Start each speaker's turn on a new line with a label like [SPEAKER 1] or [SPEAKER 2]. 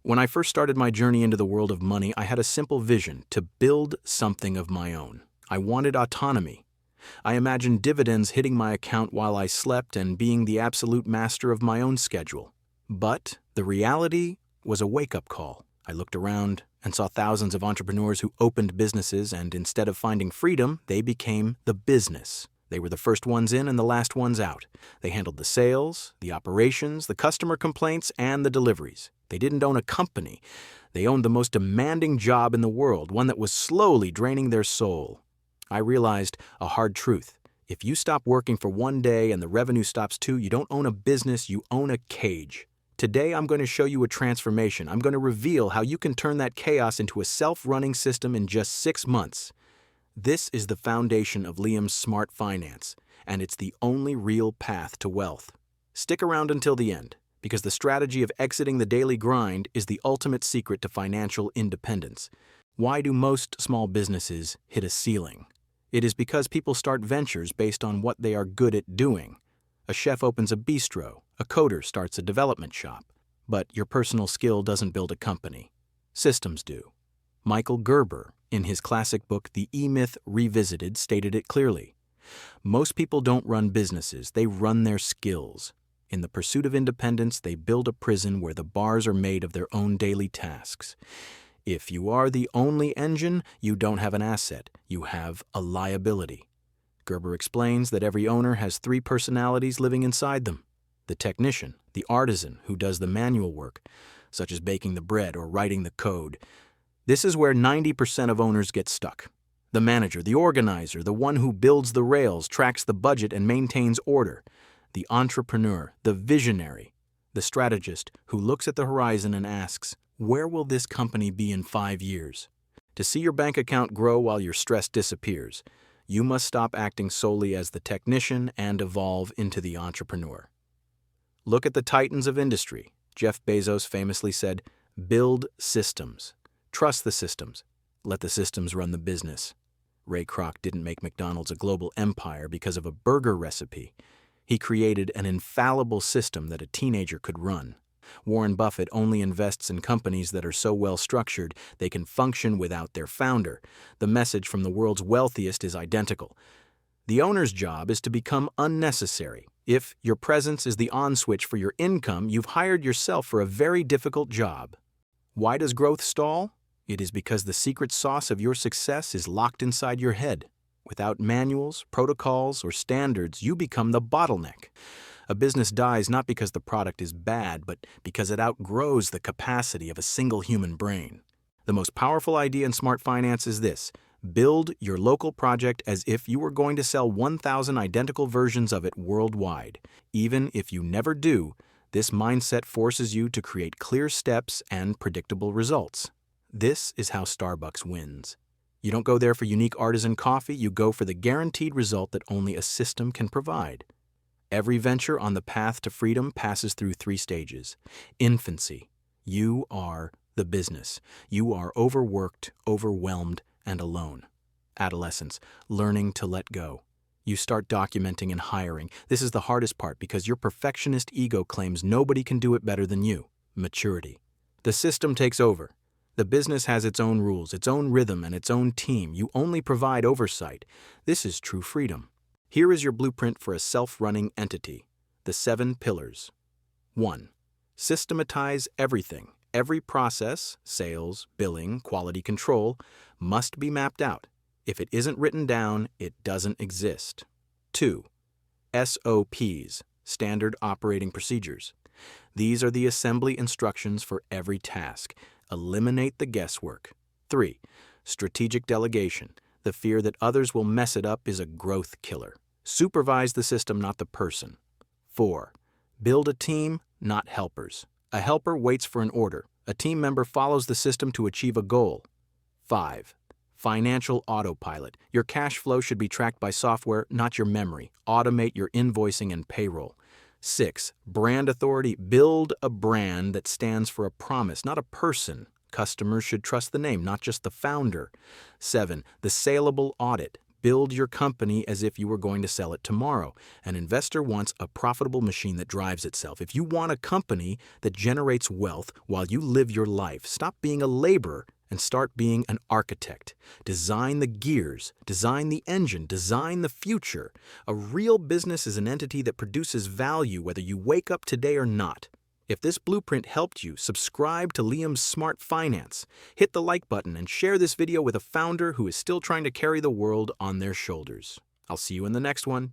[SPEAKER 1] When I first started my journey into the world of money, I had a simple vision: to build something of my own. I wanted autonomy. I imagined dividends hitting my account while I slept and being the absolute master of my own schedule. But the reality was a wake-up call. I looked around and saw thousands of entrepreneurs who opened businesses, and instead of finding freedom, they became the business. They were the first ones in and the last ones out. They handled the sales, the operations, the customer complaints, and the deliveries. They didn't own a company. They owned the most demanding job in the world, one that was slowly draining their soul. I realized a hard truth. If you stop working for one day and the revenue stops too, you don't own a business, you own a cage. Today, I'm going to show you a transformation. I'm going to reveal how you can turn that chaos into a self-running system in just 6 months. This is the foundation of Liam's smart finance, and it's the only real path to wealth. Stick around until the end, because the strategy of exiting the daily grind is the ultimate secret to financial independence. Why do most small businesses hit a ceiling? It is because people start ventures based on what they are good at doing. A chef opens a bistro, a coder starts a development shop. But your personal skill doesn't build a company. Systems do. Michael Gerber, in his classic book The E-Myth Revisited, stated it clearly. Most people don't run businesses, they run their skills. In the pursuit of independence, they build a prison where the bars are made of their own daily tasks. If you are the only engine, you don't have an asset, you have a liability. Gerber explains that every owner has 3 personalities living inside them: the technician, the artisan who does the manual work, such as baking the bread or writing the code. This is where 90% of owners get stuck. The manager, the organizer, the one who builds the rails, tracks the budget, and maintains order. The entrepreneur, the visionary, the strategist who looks at the horizon and asks, where will this company be in 5 years? To see your bank account grow while your stress disappears, you must stop acting solely as the technician and evolve into the entrepreneur. Look at the titans of industry. Jeff Bezos famously said, "Build systems. Trust the systems. Let the systems run the business." Ray Kroc didn't make McDonald's a global empire because of a burger recipe. He created an infallible system that a teenager could run. Warren Buffett only invests in companies that are so well structured they can function without their founder. The message from the world's wealthiest is identical. The owner's job is to become unnecessary. If your presence is the on switch for your income, you've hired yourself for a very difficult job. Why does growth stall? It is because the secret sauce of your success is locked inside your head. Without manuals, protocols, or standards, you become the bottleneck. A business dies not because the product is bad, but because it outgrows the capacity of a single human brain. The most powerful idea in smart finance is this: build your local project as if you were going to sell 1,000 identical versions of it worldwide. Even if you never do, this mindset forces you to create clear steps and predictable results. This is how Starbucks wins. You don't go there for unique artisan coffee, you go for the guaranteed result that only a system can provide. Every venture on the path to freedom passes through 3 stages. Infancy. You are the business. You are overworked, overwhelmed, and alone. Adolescence. Learning to let go. You start documenting and hiring. This is the hardest part because your perfectionist ego claims nobody can do it better than you. Maturity. The system takes over. The business has its own rules, its own rhythm, and its own team. You only provide oversight. This is true freedom. Here is your blueprint for a self-running entity. The 7 pillars. 1. Systematize everything. Every process, sales, billing, quality control, must be mapped out. If it isn't written down, it doesn't exist. 2. SOPs, standard operating procedures. These are the assembly instructions for every task. Eliminate the guesswork. 3. Strategic delegation. The fear that others will mess it up is a growth killer. Supervise the system, not the person. 4. Build a team, not helpers. A helper waits for an order. A team member follows the system to achieve a goal. 5. Financial autopilot. Your cash flow should be tracked by software, not your memory. Automate your invoicing and payroll. 6. Brand authority. Build a brand that stands for a promise, not a person. Customers should trust the name, not just the founder. 7. The saleable audit. Build your company as if you were going to sell it tomorrow. An investor wants a profitable machine that drives itself. If you want a company that generates wealth while you live your life, stop being a laborer and start being an architect. Design the gears, design the engine, design the future. A real business is an entity that produces value whether you wake up today or not. If this blueprint helped you, subscribe to Liam's Smart Finance. Hit the like button and share this video with a founder who is still trying to carry the world on their shoulders. I'll see you in the next one.